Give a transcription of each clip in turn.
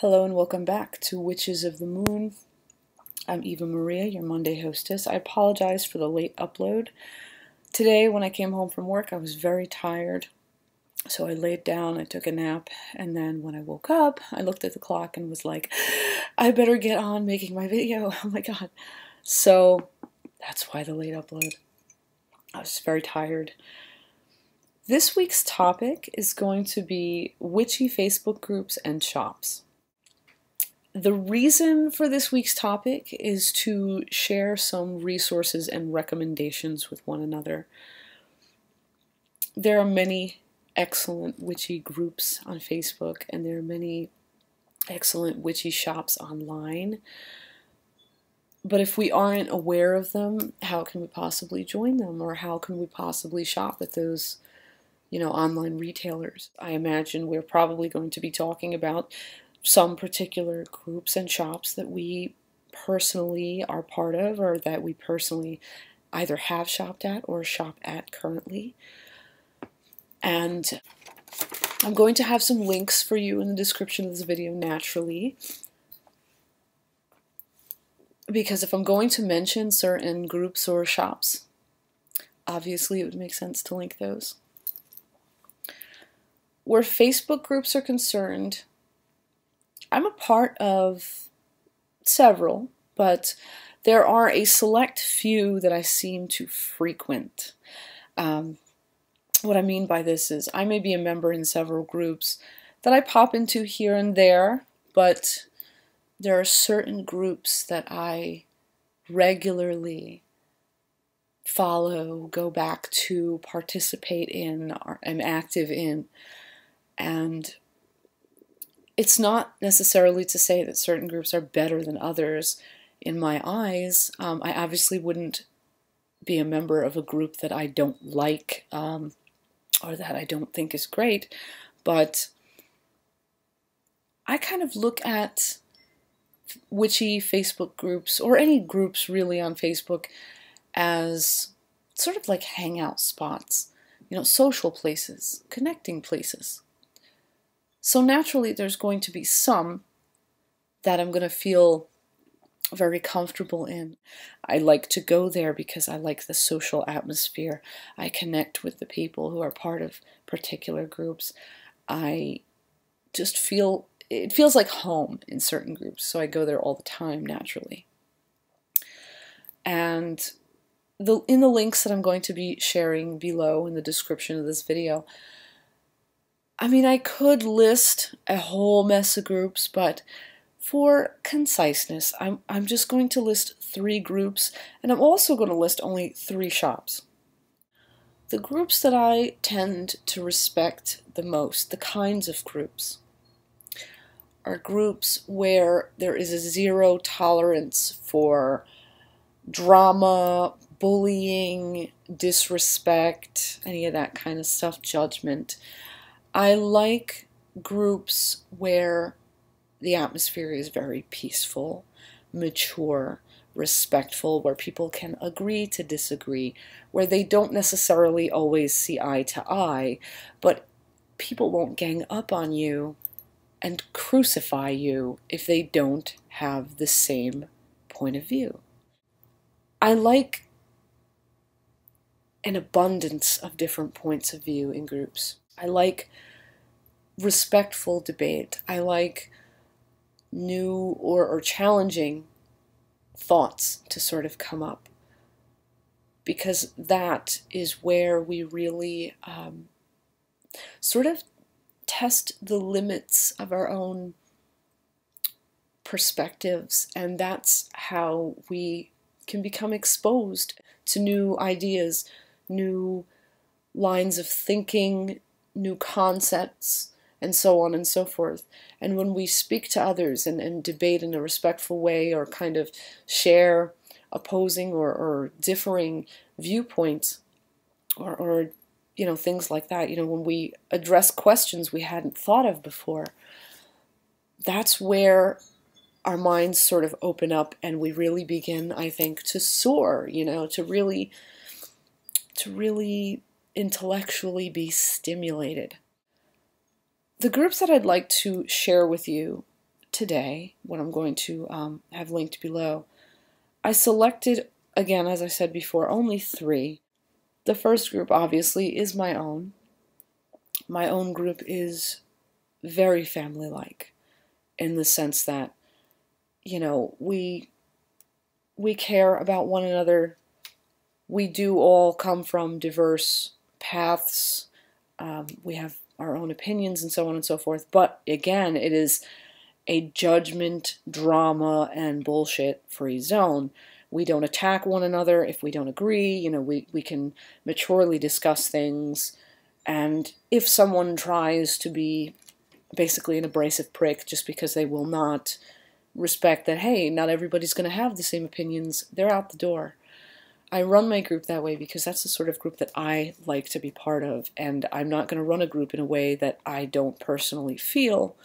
Hello and welcome back to Witches of the Moon. I'm Eva Maria, your Monday hostess. I apologize for the late upload. Today when I came home from work I was very tired, so I laid down, I took a nap, and then when I woke up I looked at the clock and was like, I better get on making my video. Oh my god. So that's why the late upload. I was very tired. This week's topic is going to be witchy Facebook groups and shops. The reason for this week's topic is to share some resources and recommendations with one another. There are many excellent witchy groups on Facebook, and there are many excellent witchy shops online. But if we aren't aware of them, how can we possibly join them? Or how can we possibly shop at those, online retailers? I imagine we're probably going to be talking about some particular groups and shops that we personally are part of, or that we personally either have shopped at or shop at currently. And I'm going to have some links for you in the description of this video naturally, because if I'm going to mention certain groups or shops, obviously it would make sense to link those. Where Facebook groups are concerned, I'm a part of several, but there are a select few that I seem to frequent. What I mean by this is I may be a member in several groups that I pop into here and there, but there are certain groups that I regularly follow, go back to, participate in, or am active in, and it's not necessarily to say that certain groups are better than others in my eyes. I obviously wouldn't be a member of a group that I don't like or that I don't think is great, but I kind of look at witchy Facebook groups, or any groups really on Facebook, as sort of like hangout spots, social places, connecting places. So naturally there's going to be some that I'm going to feel very comfortable in. I like to go there because I like the social atmosphere. I connect with the people who are part of particular groups. I just feel, it feels like home in certain groups, so I go there all the time naturally. And in the links that I'm going to be sharing below in the description of this video, I could list a whole mess of groups, but for conciseness, I'm just going to list 3 groups, and I'm also going to list only 3 shops. The groups that I tend to respect the most, the kinds of groups, are groups where there is a zero tolerance for drama, bullying, disrespect, any of that kind of stuff, judgment. I like groups where the atmosphere is very peaceful, mature, respectful, where people can agree to disagree, where they don't necessarily always see eye to eye, but people won't gang up on you and crucify you if they don't have the same point of view. I like an abundance of different points of view in groups. I like respectful debate. I like new or challenging thoughts to sort of come up, because that is where we really sort of test the limits of our own perspectives, and that's how we can become exposed to new ideas, new lines of thinking, new concepts, and so on and so forth. And when we speak to others and debate in a respectful way, or kind of share opposing or differing viewpoints, or things like that, when we address questions we hadn't thought of before, that's where our minds sort of open up, and we really begin, I think, to soar, to really intellectually be stimulated. The groups that I'd like to share with you today, what I'm going to have linked below, I selected, again, as I said before, only 3. The first group, obviously, is my own. My own group is very family-like in the sense that, you know, we care about one another. We do all come from diverse paths. We have our own opinions and so on and so forth. But again, it is a judgment, drama, and bullshit-free zone. We don't attack one another if we don't agree. You know, we can maturely discuss things. And if someone tries to be basically an abrasive prick just because they will not respect that, hey, not everybody's going to have the same opinions, they're out the door. I run my group that way because that's the sort of group that I like to be part of, and I'm not going to run a group in a way that I don't personally feel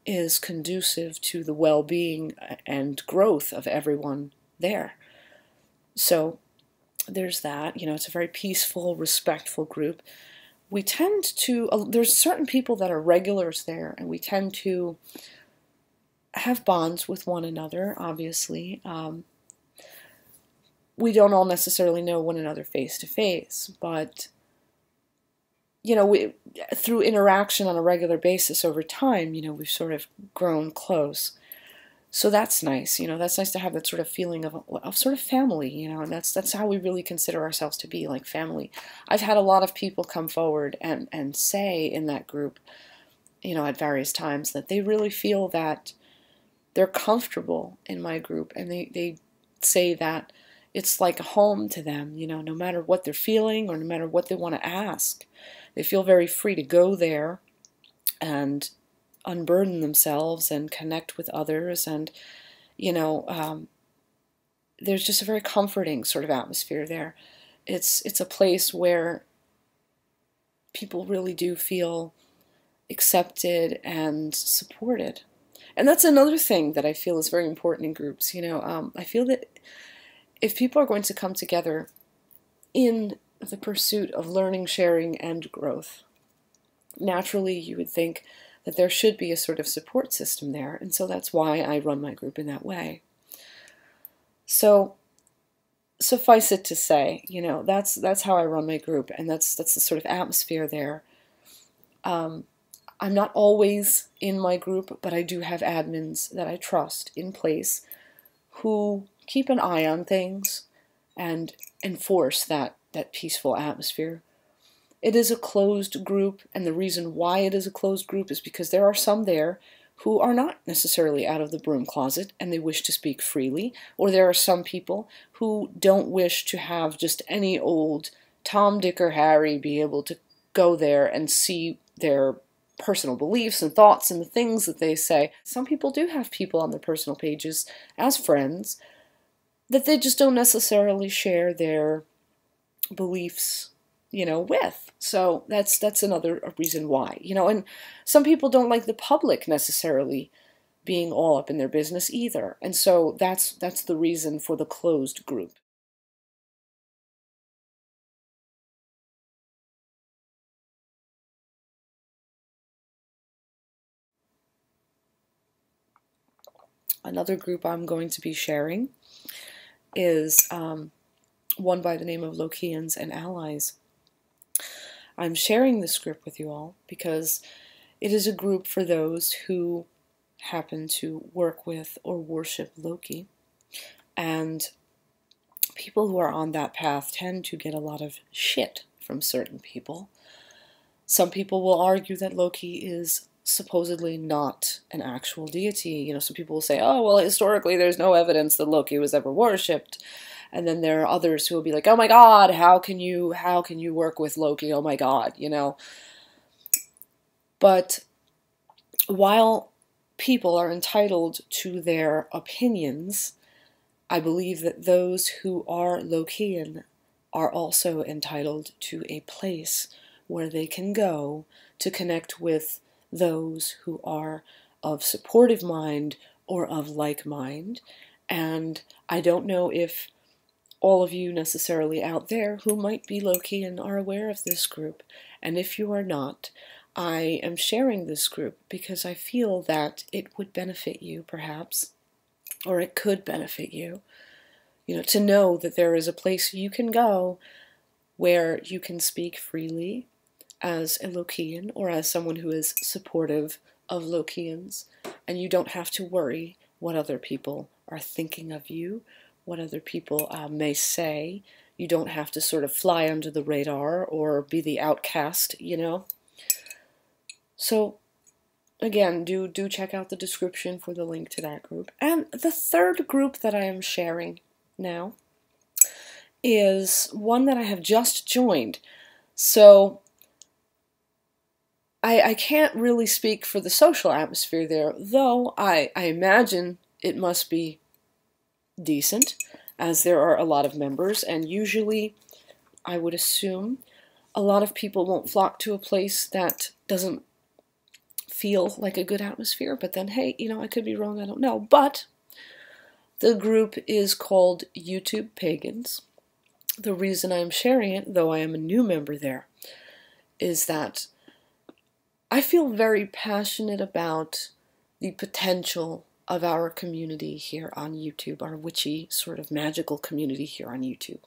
is conducive to the well-being and growth of everyone there. So there's that. You know, it's a very peaceful, respectful group. We tend to, there's certain people that are regulars there, and we tend to have bonds with one another, obviously. We don't all necessarily know one another face to face, but, you know, through interaction on a regular basis over time, you know, we've sort of grown close. So that's nice, you know, that's nice to have that sort of feeling of sort of family, you know, and that's how we really consider ourselves to be, like family. I've had a lot of people come forward and say in that group, you know, at various times that they really feel that they're comfortable in my group, and they say that it's like a home to them, you know, no matter what they're feeling or no matter what they want to ask. They feel very free to go there and unburden themselves and connect with others, and, you know, there's just a very comforting sort of atmosphere there. It's a place where people really do feel accepted and supported. And that's another thing that I feel is very important in groups. You know, I feel that if people are going to come together in the pursuit of learning, sharing, and growth, naturally you would think that there should be a sort of support system there, and so that's why I run my group in that way. So suffice it to say, you know, that's how I run my group, and that's the sort of atmosphere there. I'm not always in my group, but I do have admins that I trust in place who keep an eye on things and enforce that peaceful atmosphere. It is a closed group, and the reason why it is a closed group is because there are some there who are not necessarily out of the broom closet and they wish to speak freely, or there are some people who don't wish to have just any old Tom, Dick, or Harry be able to go there and see their personal beliefs and thoughts and the things that they say. Some people do have people on their personal pages as friends that they just don't necessarily share their beliefs, you know, with. So that's another reason why, you know, and some people don't like the public necessarily being all up in their business either. And so that's the reason for the closed group. Another group I'm going to be sharing is one by the name of Lokians and Allies. I'm sharing this group with you all because it is a group for those who happen to work with or worship Loki. And people who are on that path tend to get a lot of shit from certain people. Some people will argue that Loki is supposedly not an actual deity. You know, some people will say, oh, well, historically there's no evidence that Loki was ever worshipped. And then there are others who will be like, oh my God, how can you work with Loki? Oh my God, you know. But while people are entitled to their opinions, I believe that those who are Lokian are also entitled to a place where they can go to connect with those who are of supportive mind or of like mind. And I don't know if all of you necessarily out there who might be Lokian are aware of this group. And if you are not, I am sharing this group because I feel that it would benefit you, perhaps, or it could benefit you, to know that there is a place you can go where you can speak freely as a Lokian or as someone who is supportive of Lokians, and you don't have to worry what other people are thinking of you, what other people may say. You don't have to sort of fly under the radar or be the outcast, So, again, do check out the description for the link to that group. And the third group that I am sharing now is one that I have just joined. So I can't really speak for the social atmosphere there, though I imagine it must be decent, as there are a lot of members, and usually I would assume a lot of people won't flock to a place that doesn't feel like a good atmosphere, but then, hey, I could be wrong, I don't know. But the group is called YouTube Pagans. The reason I'm sharing it, though I am a new member there, is that I feel very passionate about the potential of our community here on YouTube, our witchy sort of magical community here on YouTube.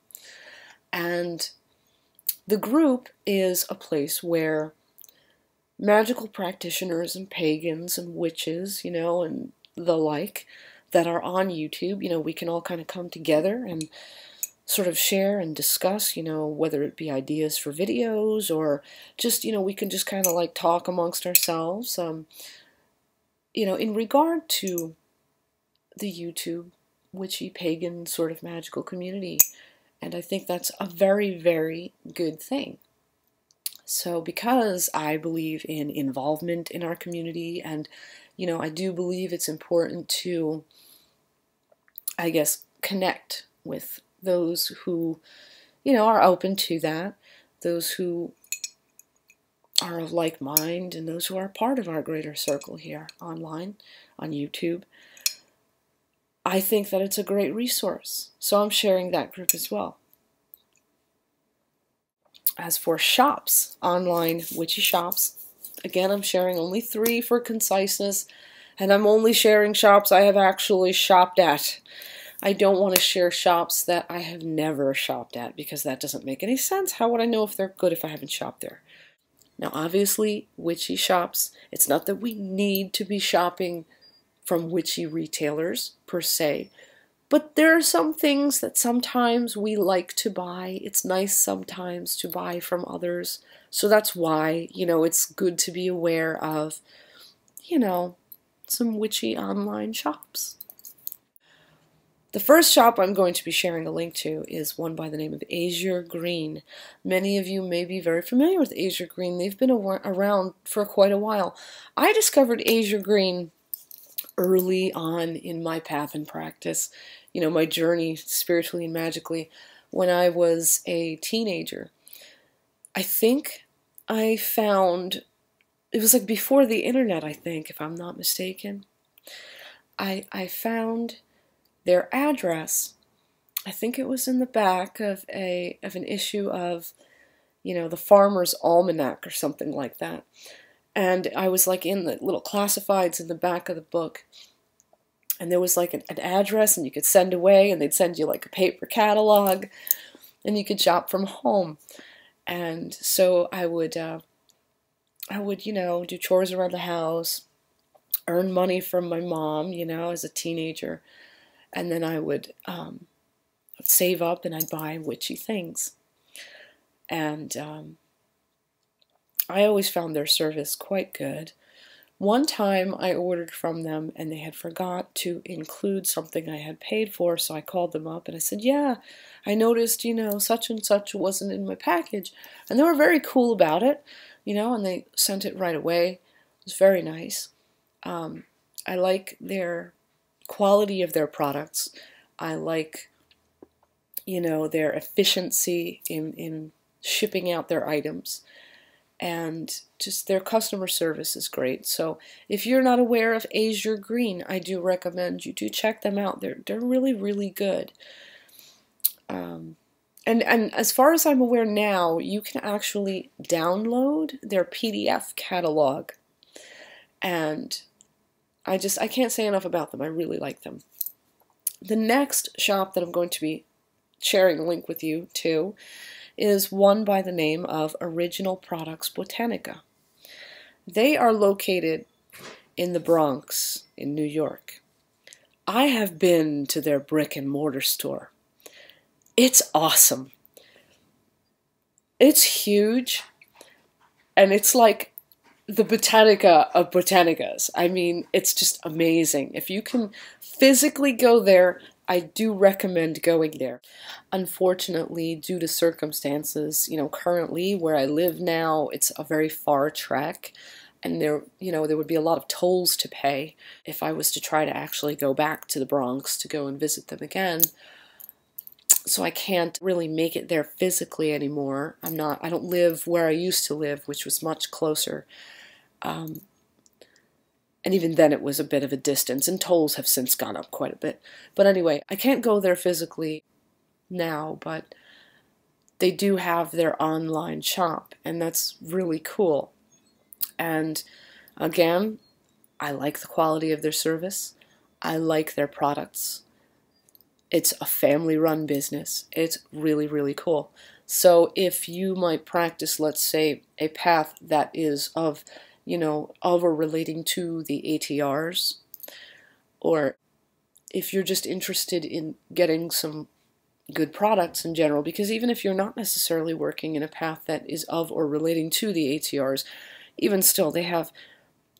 And the group is a place where magical practitioners and pagans and witches, and the like that are on YouTube, we can all kind of come together and sort of share and discuss, whether it be ideas for videos or just, we can just kind of like talk amongst ourselves, in regard to the YouTube witchy pagan sort of magical community. And I think that's a very, very good thing. So because I believe in involvement in our community, and, I do believe it's important to, I guess, connect with those who, are open to that, those who are of like mind, and those who are part of our greater circle here online on YouTube. I think that it's a great resource. So I'm sharing that group as well. As for shops, online witchy shops, again, I'm sharing only 3 for conciseness, and I'm only sharing shops I have actually shopped at. I don't want to share shops that I have never shopped at, because that doesn't make any sense. How would I know if they're good if I haven't shopped there? Now, obviously, witchy shops, it's not that we need to be shopping from witchy retailers, per se, but there are some things that sometimes we like to buy. It's nice sometimes to buy from others. So that's why, it's good to be aware of, some witchy online shops. The first shop I'm going to be sharing a link to is one by the name of Azure Green. Many of you may be very familiar with Azure Green. They've been around for quite a while. I discovered Azure Green early on in my path and practice, my journey spiritually and magically, when I was a teenager. I think I found, it was like before the internet, I think, if I'm not mistaken. I found their address. I think it was in the back of an issue of, the Farmer's Almanac or something like that. And I was like in the little classifieds in the back of the book. And there was like an address, and you could send away, and they'd send you like a paper catalog, and you could shop from home. And so I would do chores around the house, earn money from my mom, as a teenager. And then I would save up, and I'd buy witchy things. And I always found their service quite good. One time I ordered from them, and they had forgot to include something I had paid for, so I called them up and I said, yeah, I noticed, such and such wasn't in my package. And they were very cool about it, and they sent it right away. It was very nice. I like their quality of their products. I like, their efficiency in shipping out their items. And just their customer service is great. So if you're not aware of Azure Green, I do recommend you do check them out. They're really, really good. And as far as I'm aware now, you can actually download their PDF catalog. And I can't say enough about them. I really like them. The next shop that I'm going to be sharing a link with you to is one by the name of Original Products Botanica. They are located in the Bronx in New York. I have been to their brick and mortar store. It's awesome. It's huge, and it's like the Botanica of Botanicas. I mean, it's just amazing. If you can physically go there, I do recommend going there. Unfortunately, due to circumstances, currently where I live now, it's a very far trek, and there would be a lot of tolls to pay if I was to try to actually go back to the Bronx to go and visit them again. So I can't really make it there physically anymore. I don't live where I used to live, which was much closer. And even then it was a bit of a distance, and tolls have since gone up quite a bit. But anyway, I can't go there physically now, but they do have their online shop, and that's really cool. And again, I like the quality of their service. I like their products. It's a family-run business. It's really, really cool. So if you might practice, let's say, a path that is of or relating to the ATRs, or if you're just interested in getting some good products in general, because even if you're not necessarily working in a path that is of or relating to the ATRs, even still, they have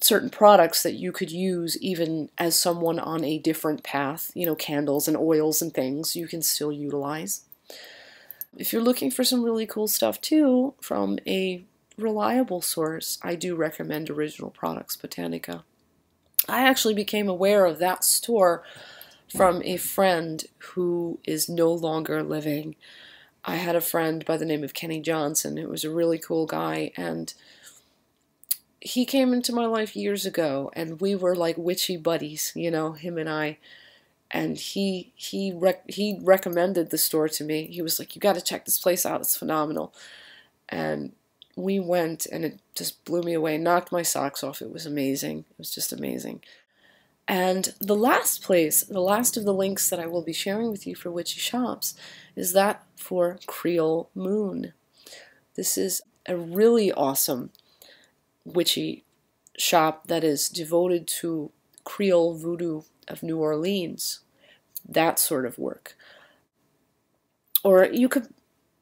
certain products that you could use even as someone on a different path, candles and oils and things you can still utilize. If you're looking for some really cool stuff too from a reliable source, I do recommend Original Products Botanica. I actually became aware of that store from a friend who is no longer living. I had a friend by the name of Kenny Johnson who was a really cool guy, and he came into my life years ago, and we were like witchy buddies, him and I. And he recommended the store to me. He was like, "You got to check this place out. It's phenomenal." And we went, and it just blew me away, knocked my socks off. It was amazing. It was just amazing. And the last place, the last of the links that I will be sharing with you for witchy shops, is that for Creole Moon. This is a really awesome witchy shop that is devoted to Creole voodoo of New Orleans, that sort of work. Or you could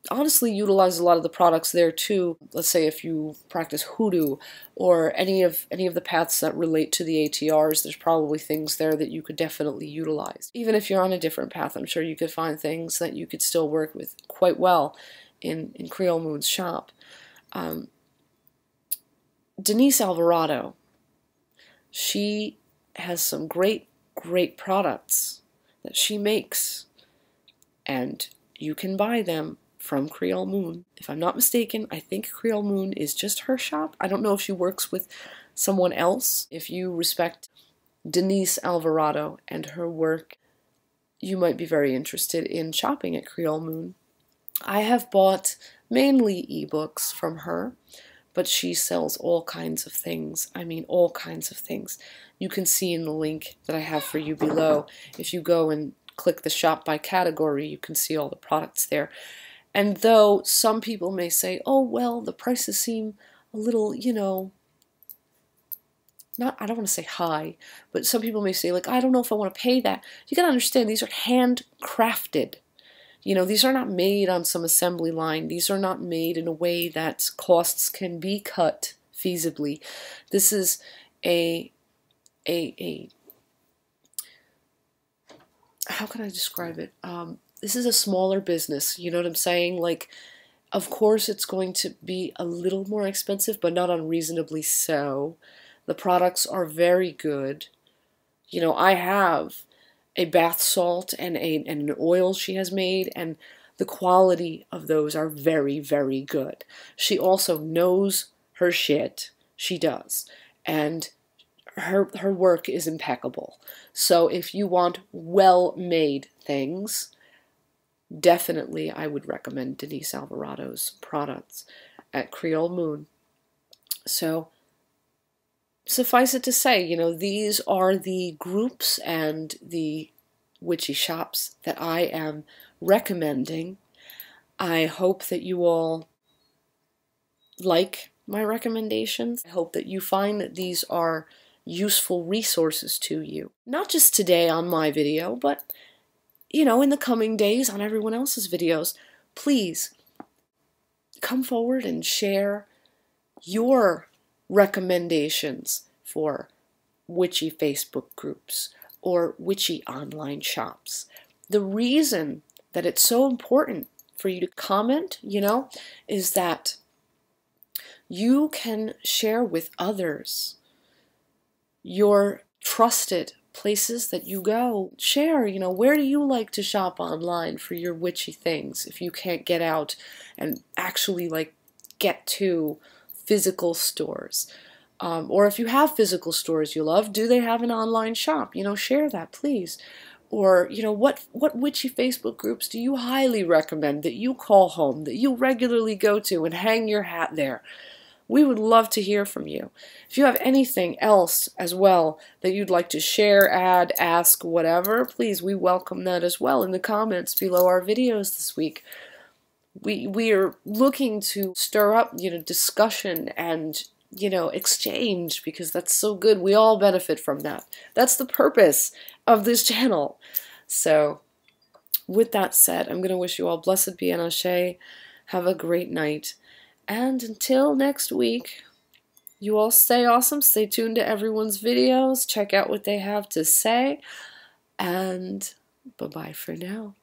honestly utilize a lot of the products there too. Let's say if you practice hoodoo or any of the paths that relate to the ATRs, there's probably things there that you could definitely utilize. Even if you're on a different path, I'm sure you could find things that you could still work with quite well in Creole Moon's shop. Denise Alvarado, she has some great products that she makes, and you can buy them from Creole Moon. If I'm not mistaken, I think Creole Moon is just her shop. I don't know if she works with someone else. If you respect Denise Alvarado and her work, you might be very interested in shopping at Creole Moon. I have bought mainly ebooks from her, but she sells all kinds of things. I mean, all kinds of things. You can see in the link that I have for you below. If you go and click the shop by category, you can see all the products there. And though some people may say, "Oh, well, the prices seem a little, I don't want to say high, but some people may say, like, I don't know if I want to pay that." You got to understand, these are handcrafted. These are not made on some assembly line. These are not made in a way that costs can be cut feasibly. This is how can I describe it? This is a smaller business. You know what I'm saying? Like, of course it's going to be a little more expensive, but not unreasonably so. The products are very good. I have a bath salt and an oil she has made, and the quality of those are very, very good. She also knows her shit. She does. And her work is impeccable. So if you want well-made things, definitely I would recommend Denise Alvarado's products at Creole Moon. So suffice it to say, you know, these are the groups and the witchy shops that I am recommending. I hope that you all like my recommendations. I hope that you find that these are useful resources to you. Not just today on my video, but, you know, in the coming days on everyone else's videos. Please come forward and share your recommendations for witchy Facebook groups or witchy online shops. The reason that it's so important for you to comment, you know, is that you can share with others your trusted places that you go. Share, you know, where do you like to shop online for your witchy things if you can't get out and actually like get to physical stores. Or if you have physical stores you love, do they have an online shop? You know, share that, please. Or, you know, what witchy Facebook groups do you highly recommend that you call home, that you regularly go to and hang your hat there? We would love to hear from you. If you have anything else as well that you'd like to share, add, ask, whatever, please, we welcome that as well in the comments below our videos this week. We are looking to stir up, you know, discussion and, you know, exchange, because that's so good. We all benefit from that. That's the purpose of this channel. So with that said, I'm going to wish you all blessed bien ashe. Have a great night. And until next week, you all stay awesome. Stay tuned to everyone's videos. Check out what they have to say. And bye-bye for now.